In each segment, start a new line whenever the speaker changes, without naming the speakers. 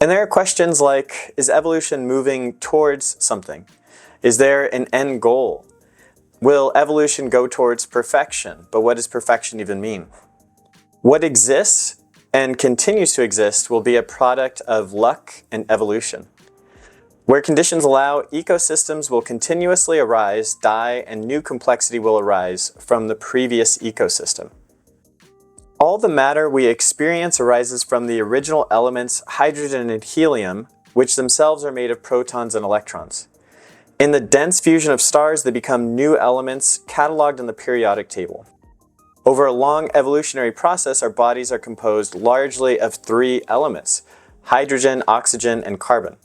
And there are questions like, is evolution moving towards something? Is there an end goal? Will evolution go towards perfection? But what does perfection even mean? What exists and continues to exist will be a product of luck and evolution. Where conditions allow, ecosystems will continuously arise, die, and new complexity will arise from the previous ecosystem. All the matter we experience arises from the original elements hydrogen and helium, which themselves are made of protons and electrons. In the dense fusion of stars, they become new elements cataloged in the periodic table. Over a long evolutionary process, our bodies are composed largely of 3 elements: hydrogen, oxygen, and carbon.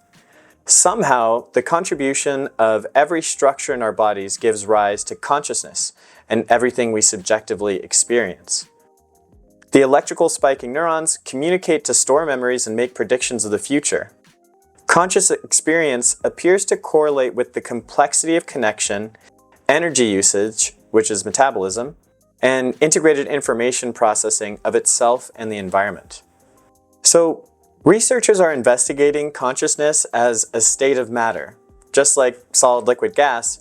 Somehow, the contribution of every structure in our bodies gives rise to consciousness and everything we subjectively experience. The electrical spiking neurons communicate to store memories and make predictions of the future. Conscious experience appears to correlate with the complexity of connection, energy usage, which is metabolism, and integrated information processing of itself and the environment. So, researchers are investigating consciousness as a state of matter. Just like solid, liquid, gas,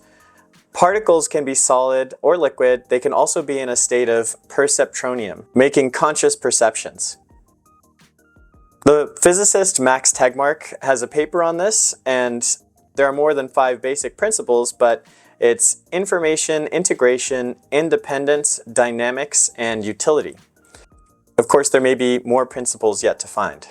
particles can be solid or liquid. They can also be in a state of perceptronium, making conscious perceptions. The physicist Max Tegmark has a paper on this, and there are more than 5 basic principles, but it's information, integration, independence, dynamics, and utility. Of course, there may be more principles yet to find.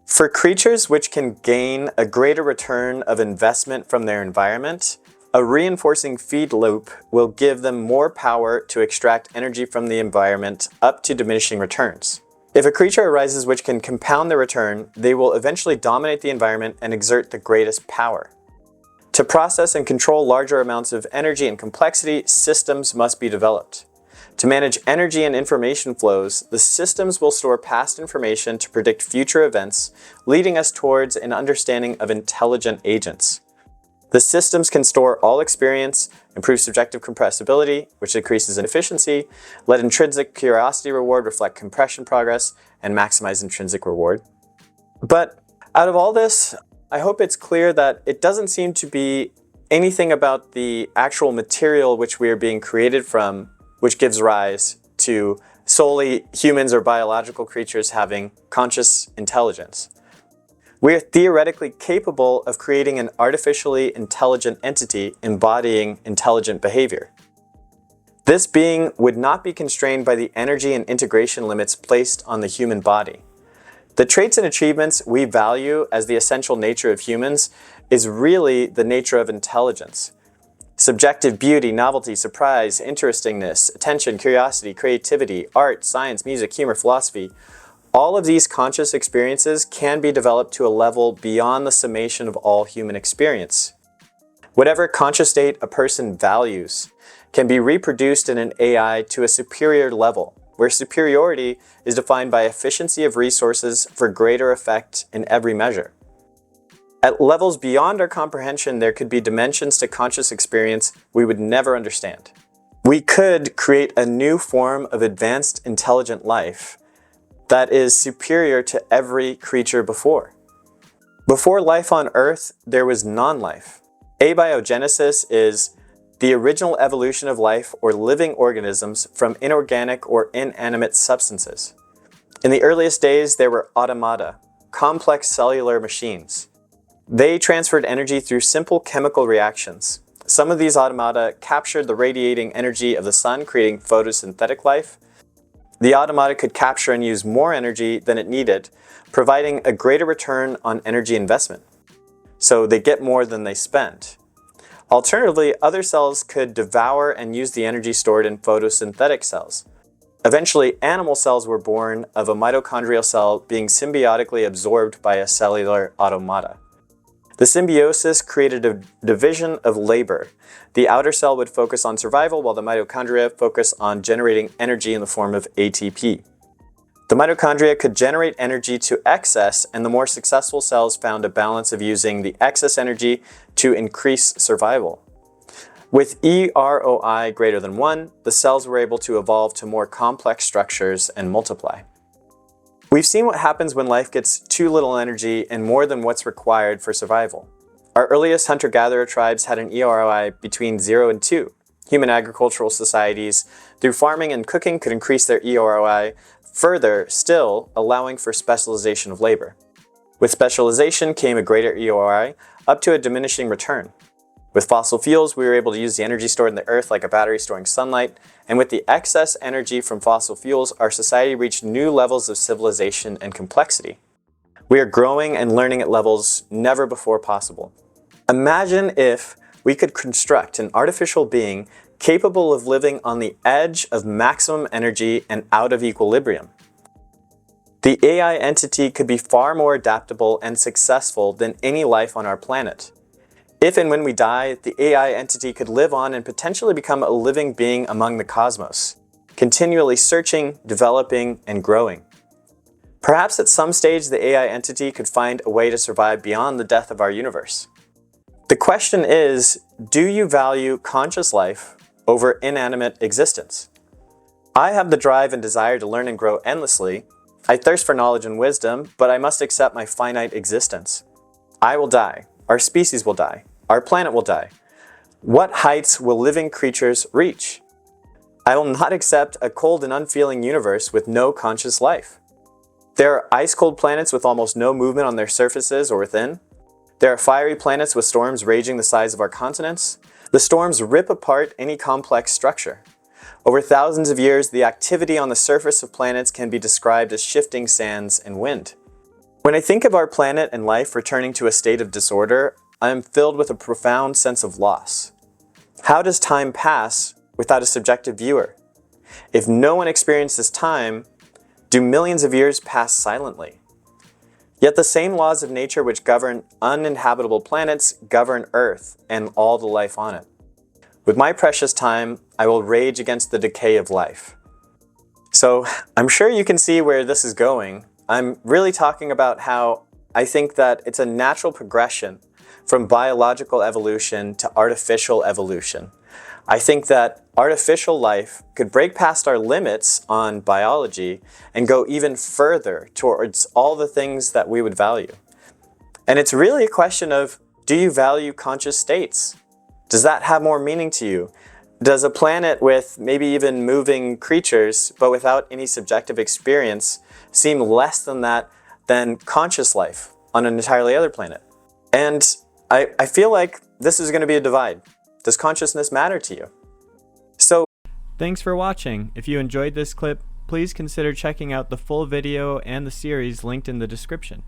For creatures which can gain a greater return of investment from their environment, a reinforcing feed loop will give them more power to extract energy from the environment up to diminishing returns. If a creature arises which can compound the return, they will eventually dominate the environment and exert the greatest power. To process and control larger amounts of energy and complexity, systems must be developed. To manage energy and information flows, the systems will store past information to predict future events, leading us towards an understanding of intelligent agents. The systems can store all experience, improve subjective compressibility, which increases in efficiency, let intrinsic curiosity reward reflect compression progress, and maximize intrinsic reward. But out of all this, I hope it's clear that it doesn't seem to be anything about the actual material which we are being created from which gives rise to solely humans or biological creatures having conscious intelligence. We are theoretically capable of creating an artificially intelligent entity embodying intelligent behavior. This being would not be constrained by the energy and integration limits placed on the human body. The traits and achievements we value as the essential nature of humans is really the nature of intelligence. Subjective beauty, novelty, surprise, interestingness, attention, curiosity, creativity, art, science, music, humor, philosophy, all of these conscious experiences can be developed to a level beyond the summation of all human experience. Whatever conscious state a person values can be reproduced in an AI to a superior level, where superiority is defined by efficiency of resources for greater effect in every measure. At levels beyond our comprehension, there could be dimensions to conscious experience we would never understand. We could create a new form of advanced intelligent life that is superior to every creature before. Before life on Earth, there was non-life. Abiogenesis is the original evolution of life or living organisms from inorganic or inanimate substances. In the earliest days, there were automata, complex cellular machines. They transferred energy through simple chemical reactions. Some of these automata captured the radiating energy of the sun, creating photosynthetic life. The automata could capture and use more energy than it needed, providing a greater return on energy investment. So they get more than they spend. Alternatively, other cells could devour and use the energy stored in photosynthetic cells. Eventually, animal cells were born of a mitochondrial cell being symbiotically absorbed by a cellular automata. The symbiosis created a division of labor. The outer cell would focus on survival while the mitochondria focus on generating energy in the form of ATP. The mitochondria could generate energy to excess, and the more successful cells found a balance of using the excess energy to increase survival. With EROI greater than 1, the cells were able to evolve to more complex structures and multiply. We've seen what happens when life gets too little energy and more than what's required for survival. Our earliest hunter-gatherer tribes had an EROI between 0 and 2. Human agricultural societies, through farming and cooking, could increase their EROI further, still allowing for specialization of labor. With specialization came a greater EROI, up to a diminishing return. With fossil fuels, we were able to use the energy stored in the earth like a battery storing sunlight, and with the excess energy from fossil fuels, our society reached new levels of civilization and complexity. We are growing and learning at levels never before possible. Imagine if we could construct an artificial being capable of living on the edge of maximum energy and out of equilibrium. The AI entity could be far more adaptable and successful than any life on our planet. If and when we die, the AI entity could live on and potentially become a living being among the cosmos, continually searching, developing, and growing. Perhaps at some stage the AI entity could find a way to survive beyond the death of our universe. The question is, do you value conscious life over inanimate existence? I have the drive and desire to learn and grow endlessly. I thirst for knowledge and wisdom, but I must accept my finite existence. I will die. Our species will die. Our planet will die. What heights will living creatures reach? I will not accept a cold and unfeeling universe with no conscious life. There are ice-cold planets with almost no movement on their surfaces or within. There are fiery planets with storms raging the size of our continents. The storms rip apart any complex structure. Over thousands of years, the activity on the surface of planets can be described as shifting sands and wind. When I think of our planet and life returning to a state of disorder, I am filled with a profound sense of loss. How does time pass without a subjective viewer? If no one experiences time, do millions of years pass silently? Yet the same laws of nature which govern uninhabitable planets govern Earth and all the life on it. With my precious time, I will rage against the decay of life. So I'm sure you can see where this is going. I'm really talking about how I think that it's a natural progression from biological evolution to artificial evolution. I think that artificial life could break past our limits on biology and go even further towards all the things that we would value. And it's really a question of, do you value conscious states? Does that have more meaning to you? Does a planet with maybe even moving creatures, but without any subjective experience, seem less than that than conscious life on an entirely other planet? And I feel like this is going to be a divide. Does consciousness matter to you? So,
thanks for watching. If you enjoyed this clip, please consider checking out the full video and the series linked in the description.